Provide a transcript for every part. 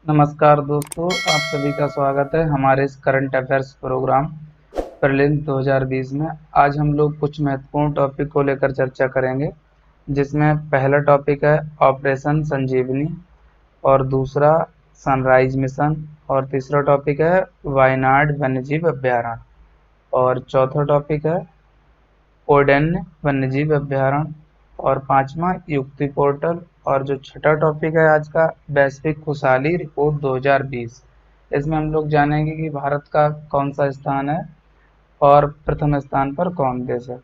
नमस्कार दोस्तों, आप सभी का स्वागत है हमारे इस करंट अफेयर्स प्रोग्राम प्रीलिम्स 2020 में। आज हम लोग कुछ महत्वपूर्ण टॉपिक को लेकर चर्चा करेंगे, जिसमें पहला टॉपिक है ऑपरेशन संजीवनी, और दूसरा सनराइज मिशन, और तीसरा टॉपिक है वायनाड वन्यजीव अभ्यारण्य, और चौथा टॉपिक है कोडेन्य वन्यजीव अभ्यारण्य, और पांचवा युक्ति पोर्टल, और जो छठा टॉपिक है आज का वैश्विक खुशहाली रिपोर्ट 2020। इसमें हम लोग जानेंगे कि भारत का कौन सा स्थान है और प्रथम स्थान पर कौन देश है।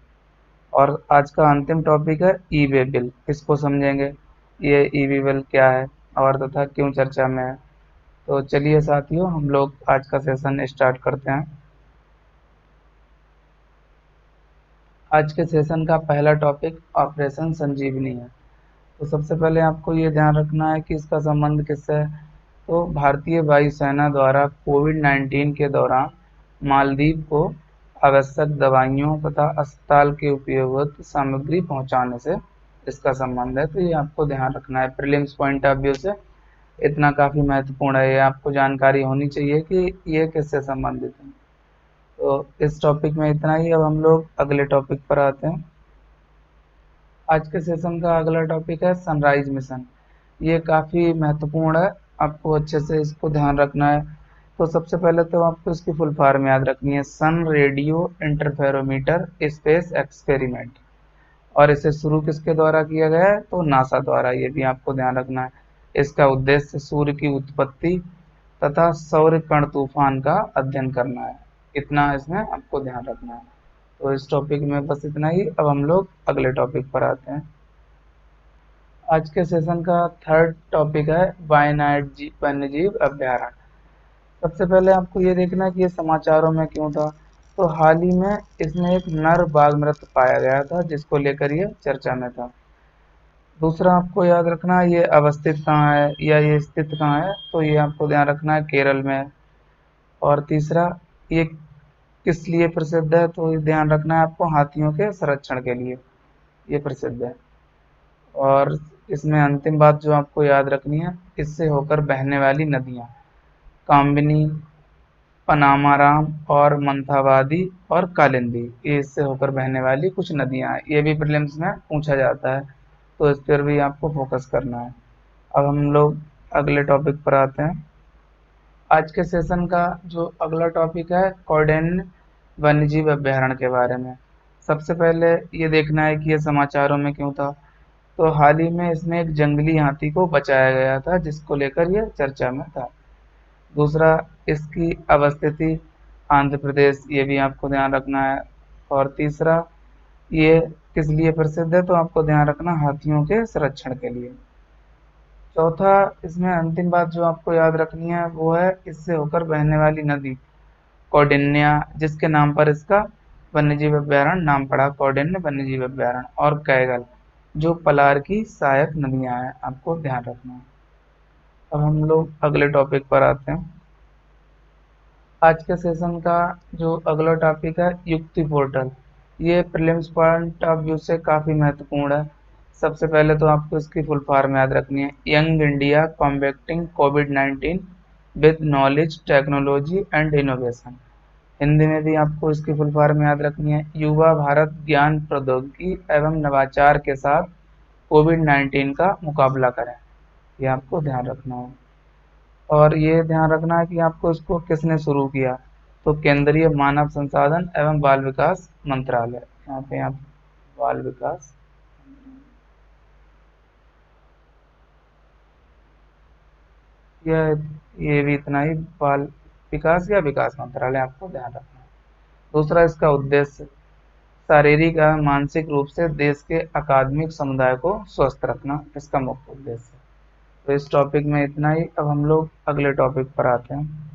और आज का अंतिम टॉपिक है ई वे बिल, इसको समझेंगे ये ई वे बिल क्या है और तथा क्यों चर्चा में है। तो चलिए साथियों, हम लोग आज का सेशन स्टार्ट करते हैं। आज के सेशन का पहला टॉपिक ऑपरेशन संजीवनी है। तो सबसे पहले आपको ये ध्यान रखना है कि इसका संबंध किससे है। तो भारतीय वायुसेना द्वारा कोविड-19 के दौरान मालदीव को आवश्यक दवाइयों तथा अस्पताल के उपयोगित सामग्री पहुंचाने से इसका संबंध है। तो ये आपको ध्यान रखना है प्रीलिम्स पॉइंट ऑफ व्यू से, इतना काफ़ी महत्वपूर्ण है। ये आपको जानकारी होनी चाहिए कि ये किससे संबंधित है। तो इस टॉपिक में इतना ही। अब हम लोग अगले टॉपिक पर आते हैं। आज के सेशन का अगला टॉपिक है सनराइज मिशन। ये काफ़ी महत्वपूर्ण है, आपको अच्छे से इसको ध्यान रखना है। तो सबसे पहले तो आपको इसकी फुल फॉर्म याद रखनी है, सन रेडियो इंटरफेरोमीटर स्पेस एक्सपेरिमेंट। और इसे शुरू किसके द्वारा किया गया है, तो नासा द्वारा। ये भी आपको ध्यान रखना है। इसका उद्देश्य सूर्य की उत्पत्ति तथा सौर कण तूफान का अध्ययन करना है। इतना इसमें आपको ध्यान रखना है। तो इस टॉपिक में बस इतना ही। अब हम लोग अगले टॉपिक पर आते हैं। आज के सेशन का थर्ड टॉपिक है वायनाड वन्यजीव अभ्यारण्य। सबसे पहले आपको ये देखना है कि ये समाचारों में क्यों था। तो हाल ही में इसमें एक नर बाघ मृत पाया गया था, जिसको लेकर ये चर्चा में था। दूसरा आपको याद रखना है ये अवस्थित कहाँ है या ये स्थित कहाँ है, तो ये आपको ध्यान रखना है केरल में है। और तीसरा, ये किस लिए प्रसिद्ध है, तो ये ध्यान रखना है आपको हाथियों के संरक्षण के लिए ये प्रसिद्ध है। और इसमें अंतिम बात जो आपको याद रखनी है, इससे होकर बहने वाली नदियाँ कामबिनी, पनामाराम और मंथावादी और कालिंदी, ये इससे होकर बहने वाली कुछ नदियाँ हैं। ये भी प्रीलिम्स में पूछा जाता है, तो इस पर भी आपको फोकस करना है। अब हम लोग अगले टॉपिक पर आते हैं। आज के सेशन का जो अगला टॉपिक है कौंडिन्य वन्यजीव अभ्यारण्य के बारे में। सबसे पहले ये देखना है कि ये समाचारों में क्यों था। तो हाल ही में इसमें एक जंगली हाथी को बचाया गया था, जिसको लेकर यह चर्चा में था। दूसरा, इसकी अवस्थिति आंध्र प्रदेश, ये भी आपको ध्यान रखना है। और तीसरा, ये किस लिए प्रसिद्ध है, तो आपको ध्यान रखना हाथियों के संरक्षण के लिए। चौथा, इसमें अंतिम बात जो आपको याद रखनी है वो है इससे होकर बहने वाली नदी कौंडिन्या, जिसके नाम पर इसका वन्यजीव अभ्यारण्य नाम पड़ा, कौंडिन्य वन्यजीव अभ्यारण्य। और कैगल, जो पलार की सहायक नदियां हैं, आपको ध्यान रखना है। अब हम लोग अगले टॉपिक पर आते हैं। आज के सेशन का जो अगला टॉपिक है युक्ति पोर्टल। ये प्रीलिम्स पॉइंट ऑफ व्यू से काफ़ी महत्वपूर्ण है। सबसे पहले तो आपको इसकी फुल फॉर्म याद रखनी है, यंग इंडिया कॉम्बैक्टिंग कोविड-19 with knowledge technology and innovation. Hindi में भी आपको इसकी फुल फॉर्म याद रखनी है, युवा भारत ज्ञान प्रौद्योगिकी एवं नवाचार के साथ कोविड-19 का मुकाबला करें। ये आपको ध्यान रखना है। और ये ध्यान रखना है कि आपको इसको किसने शुरू किया, तो केंद्रीय मानव संसाधन एवं बाल विकास मंत्रालय। यहाँ पे आप बाल विकास, ये भी इतना ही, बाल विकास या विकास मंत्रालय, आपको ध्यान रखना है। दूसरा, इसका उद्देश्य शारीरिक एवं मानसिक रूप से देश के अकादमिक समुदाय को स्वस्थ रखना, इसका मुख्य उद्देश्य है। तो इस टॉपिक में इतना ही। अब हम लोग अगले टॉपिक पर आते हैं।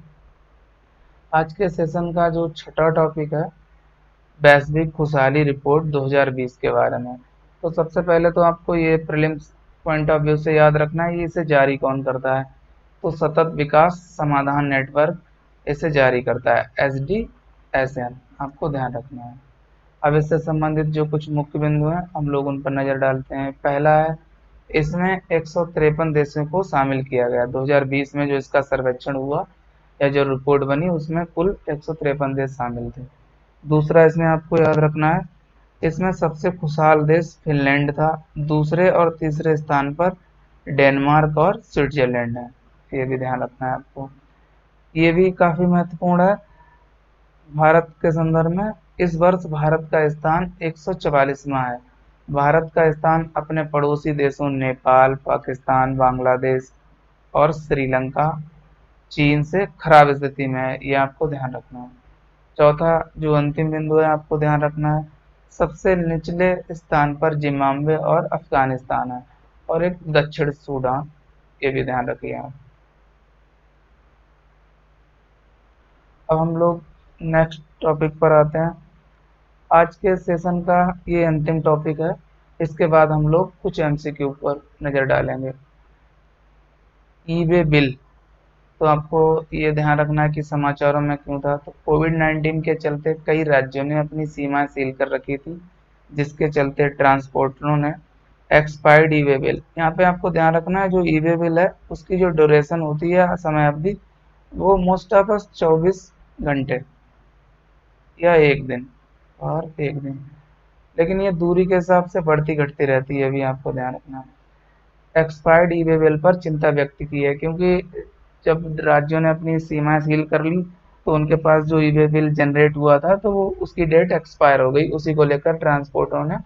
आज के सेशन का जो छठा टॉपिक है वैश्विक खुशहाली रिपोर्ट 2020 के बारे में। तो सबसे पहले तो आपको ये प्रीलिम्स पॉइंट ऑफ व्यू से याद रखना है, इसे जारी कौन करता है, तो सतत विकास समाधान नेटवर्क इसे जारी करता है, SDSN, आपको ध्यान रखना है। अब इससे संबंधित जो कुछ मुख्य बिंदु हैं हम लोग उन पर नज़र डालते हैं। पहला है इसमें 153 देशों को शामिल किया गया। 2020 में जो इसका सर्वेक्षण हुआ या जो रिपोर्ट बनी उसमें कुल 153 देश शामिल थे। दूसरा इसमें आपको याद रखना है, इसमें सबसे खुशहाल देश फिनलैंड था। दूसरे और तीसरे स्थान पर डेनमार्क और स्विट्जरलैंड है। ये भी ध्यान रखना है आपको। ये भी काफी महत्वपूर्ण है भारत के संदर्भ में। इस वर्ष भारत का स्थान 144वां है। भारत का स्थान अपने पड़ोसी देशों नेपाल, पाकिस्तान, बांग्लादेश और श्रीलंका, चीन से खराब स्थिति में है। ये आपको ध्यान रखना है। चौथा जो अंतिम बिंदु है आपको ध्यान रखना है, सबसे निचले स्थान पर जिम्बाब्वे और अफगानिस्तान है और एक दक्षिण सूडान। ये भी ध्यान रखिए आप। अब हम लोग नेक्स्ट टॉपिक पर आते हैं। आज के सेशन का ये अंतिम टॉपिक है। इसके बाद हम लोग कुछ एमसीक्यू पर नजर डालेंगे। ई वे बिल, तो आपको ये ध्यान रखना है कि समाचारों में क्यों था। तो कोविड-19 के चलते कई राज्यों ने अपनी सीमाएं सील कर रखी थी, जिसके चलते ट्रांसपोर्टरों ने एक्सपायर्ड ई वे बिल, यहाँ पे आपको ध्यान रखना है जो ई वे बिल है उसकी जो ड्यूरेशन होती है, समय अवधि, वो मोस्ट ऑफ 24 घंटे या एक दिन और एक दिन, लेकिन ये दूरी के हिसाब से बढ़ती घटती रहती है, भी आपको ध्यान रखना है। एक्सपायर्ड ई वे बिल पर चिंता व्यक्त की है, क्योंकि जब राज्यों ने अपनी सीमाएं सील कर ली तो उनके पास जो ई वे बिल जनरेट हुआ था तो वो उसकी डेट एक्सपायर हो गई। उसी को लेकर ट्रांसपोर्टरों ने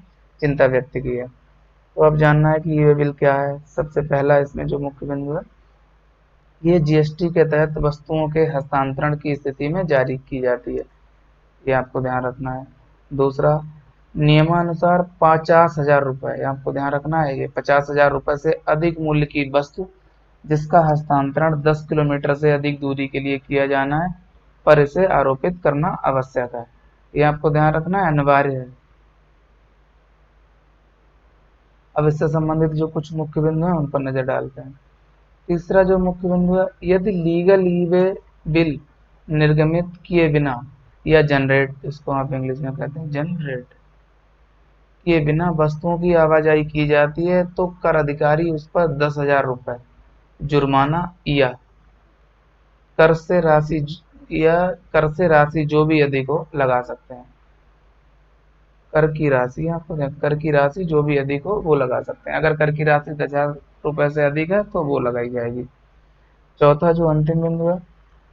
चिंता व्यक्त की है। तो अब जानना है कि ई वे बिल क्या है। सबसे पहला इसमें जो मुख्य बिंदु है, ये जीएसटी के तहत वस्तुओं के हस्तांतरण की स्थिति में जारी की जाती है। ये आपको ध्यान रखना है। दूसरा, नियमानुसार 50,000 रुपये, आपको ध्यान रखना है, ये 50,000 रुपये से अधिक मूल्य की वस्तु जिसका हस्तांतरण 10 किलोमीटर से अधिक दूरी के लिए किया जाना है, पर इसे आरोपित करना आवश्यक है। ये आपको ध्यान रखना है, अनिवार्य है। अब इससे संबंधित जो कुछ मुख्य बिंदु हैं उन पर नजर डालते हैं। तीसरा जो मुख्य बिंदु है, यदि लीगल ई वे बिल निर्गमित किए बिना या जनरेट, इसको आप इंग्लिश में कहते हैं जनरेट, किए बिना वस्तुओं की आवाजाही की जाती है तो कर अधिकारी उस पर 10,000 रुपये जुर्माना कर से राशि या कर से राशि जो भी अधिक हो लगा सकते हैं। कर की राशि, आपको कर की राशि जो भी अधिक हो वो लगा सकते हैं। अगर कर की राशि 10,000 रुपये से अधिक है तो वो लगाई जाएगी। चौथा जो अंतिम बिंदु है,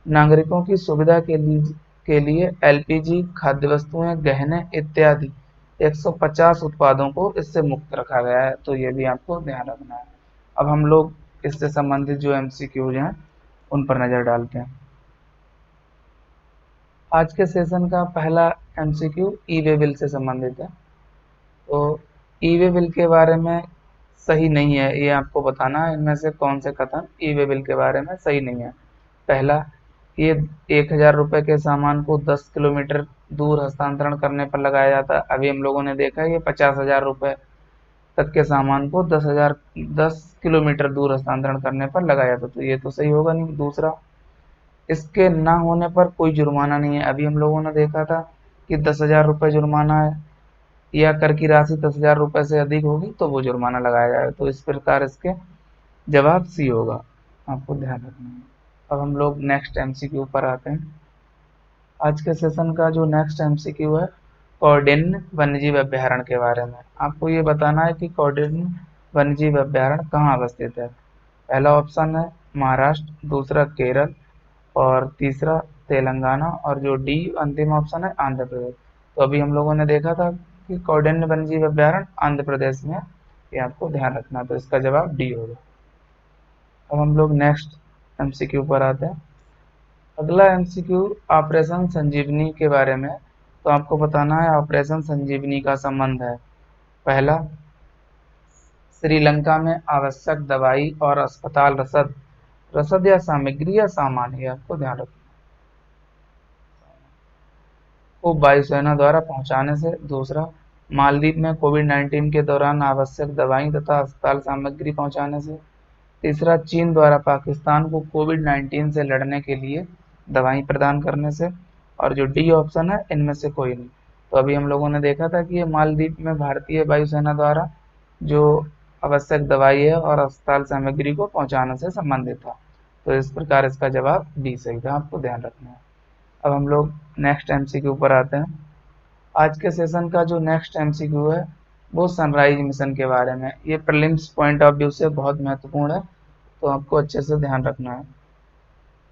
नागरिकों की सुविधा के लिए एलपीजी, खाद्य वस्तुएं, गहने इत्यादि 150 उत्पादों को इससे मुक्त रखा गया है। तो ये भी आपको ध्यान रखना है। अब हम लोग इससे संबंधित जो एमसीक्यूज हैं उन पर नजर डालते हैं। आज के सेशन का पहला एमसीक्यू ई वे बिल से संबंधित है। तो ई वे बिल के बारे में सही नहीं है, ये आपको बताना है इनमें से कौन से कथन ई वे बिल के बारे में सही नहीं है। पहला, ये 1,000 रुपये के सामान को 10 किलोमीटर दूर हस्तांतरण करने पर लगाया जाता है। अभी हम लोगों ने देखा है ये 50,000 रुपये तक के सामान को 10 किलोमीटर दूर हस्तांतरण करने पर लगाया जाता, तो ये तो सही होगा नहीं। दूसरा, इसके ना होने पर कोई जुर्माना नहीं है। अभी हम लोगों ने देखा था कि 10,000 रुपये जुर्माना है, या कर की राशि 10,000 रुपये से अधिक होगी तो वो जुर्माना लगाया जाएगा। तो इस प्रकार इसके जवाब सी होगा, आपको ध्यान रखना है। अब हम लोग नेक्स्ट एमसीक्यू पर आते हैं। आज के सेशन का जो नेक्स्ट एमसीक्यू है, कौंडिन्य वन्यजीव अभ्यारण्य के बारे में। आपको ये बताना है कि कौंडिन्य वन्यजीव अभ्यारण्य कहाँ अवस्थित है। पहला ऑप्शन है महाराष्ट्र, दूसरा केरल और तीसरा तेलंगाना, और जो डी अंतिम ऑप्शन है आंध्र प्रदेश। तो अभी हम लोगों ने देखा था कि कौंडिन्य वन्यजीव अभ्यारण्य आंध्र प्रदेश में है, ये आपको ध्यान रखना है। तो इसका जवाब डी होगा। अब हम लोग नेक्स्ट एमसीक्यू पर आते हैं। अगला एमसीक्यू ऑपरेशन संजीवनी के बारे में। तो आपको बताना है ऑपरेशन संजीवनी का संबंध है। पहला, श्रीलंका में आवश्यक दवाई और अस्पताल रसद रसद या सामग्री या सामान, ये आपको ध्यान रखना को वायुसेना द्वारा पहुंचाने से। दूसरा, मालदीव में कोविड-19 के दौरान आवश्यक दवाई तथा अस्पताल सामग्री पहुंचाने से। तीसरा, चीन द्वारा पाकिस्तान को कोविड-19 से लड़ने के लिए दवाई प्रदान करने से। और जो डी ऑप्शन है इनमें से कोई नहीं। तो अभी हम लोगों ने देखा था कि ये मालदीव में भारतीय वायुसेना द्वारा जो आवश्यक दवाई है और अस्पताल सामग्री को पहुंचाने से संबंधित था। तो इस प्रकार इसका जवाब बी सही था, आपको ध्यान रखना है। अब हम लोग नेक्स्ट एमसीक्यू पर आते हैं। आज के सेशन का जो नेक्स्ट एमसीक्यू है वो सनराइज मिशन के बारे में। ये प्रीलिम्स पॉइंट ऑफ व्यू से बहुत महत्वपूर्ण है, तो आपको अच्छे से ध्यान रखना है।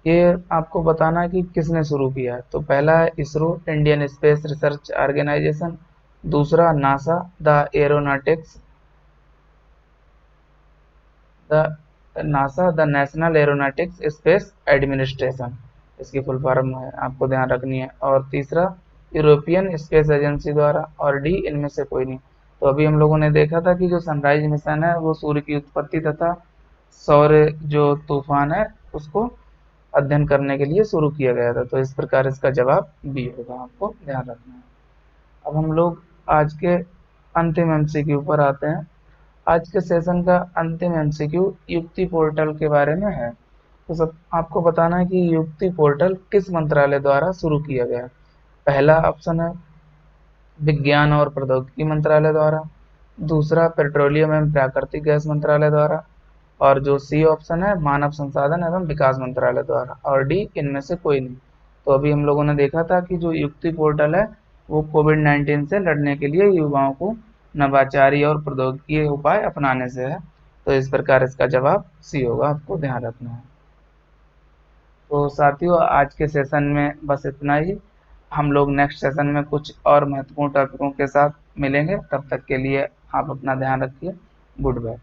ये आपको बताना है कि किसने शुरू किया है। तो पहला है ISRO, Indian Space Research Organisation. दूसरा NASA, the aeronautics the NASA the National Aeronautics Space Administration, इसकी फुल फॉर्म है, आपको ध्यान रखनी है। और तीसरा यूरोपियन स्पेस एजेंसी द्वारा, और डी इनमें से कोई नहीं। तो अभी हम लोगों ने देखा था कि जो सनराइज मिशन है वो सूर्य की उत्पत्ति तथा सौर जो तूफान है उसको अध्ययन करने के लिए शुरू किया गया था। तो इस प्रकार इसका जवाब बी होगा, आपको ध्यान रखना है। अब हम लोग आज के अंतिम एमसीक्यू पर आते हैं। आज के सेशन का अंतिम एमसीक्यू युक्ति पोर्टल के बारे में है। तो सब आपको बताना है कि युक्ति पोर्टल किस मंत्रालय द्वारा शुरू किया गया। पहला ऑप्शन है विज्ञान और प्रौद्योगिकी मंत्रालय द्वारा। दूसरा पेट्रोलियम एवं प्राकृतिक गैस मंत्रालय द्वारा। और जो सी ऑप्शन है मानव संसाधन एवं विकास मंत्रालय द्वारा। और डी इनमें से कोई नहीं। तो अभी हम लोगों ने देखा था कि जो युक्ति पोर्टल है वो कोविड-19 से लड़ने के लिए युवाओं को नवाचारी और प्रौद्योगिकी उपाय अपनाने से है। तो इस प्रकार इसका जवाब सी होगा, आपको ध्यान रखना है। तो साथियों आज के सेशन में बस इतना ही। हम लोग नेक्स्ट सेशन में कुछ और महत्वपूर्ण टॉपिकों के साथ मिलेंगे। तब तक के लिए आप अपना ध्यान रखिए। Good bye.